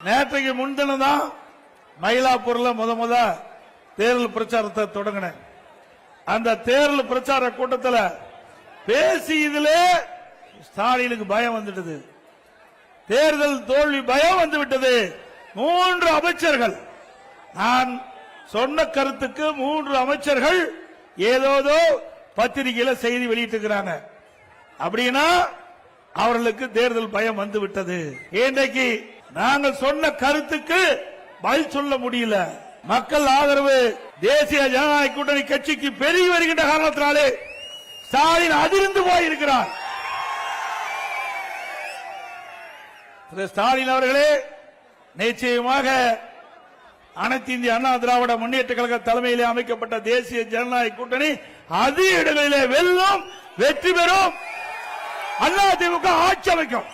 நேற்றைக்கு முன்தினம் மயிலாப்பூர்ல முத தேர்தல் பிரச்சாரத்தை தொடங்கினேன். அந்த தேர்தல் பிரச்சார கூட்டத்தில் பேசியதிலே ஸ்டாலினுக்கு பயம் வந்துட்டது. தேர்தல் தோல்வி பயம் வந்துவிட்டது. 3 அமைச்சர்கள், நான் சொன்ன கருத்துக்கு 3 அமைச்சர்கள் ஏதோதோ பத்திரிகையில செய்தி வெளியிட்டிருக்கிறாங்க. அப்படின்னா அவர்களுக்கு தேர்தல் பயம் வந்து விட்டது. இன்றைக்கு நாங்கள் சொன்ன கருத்துக்கு பதில் சொல்ல முடியல. மக்கள் ஆதரவு தேசிய ஜனநாயக கூட்டணி கட்சிக்கு பெருகி வருகின்ற காரணத்தினாலே ஸ்டாலின் அதிர்ந்து போயிருக்கிறார். ஸ்டாலின் அவர்களே, நிச்சயமாக அனைத்து இந்திய அண்ணா திராவிட முன்னேற்ற கழக தலைமையிலே அமைக்கப்பட்ட தேசிய ஜனநாயக கூட்டணி அதிக இடங்களிலே வெல்லும், வெற்றி பெறும், அதிமுக ஆட்சி அமைக்கும்.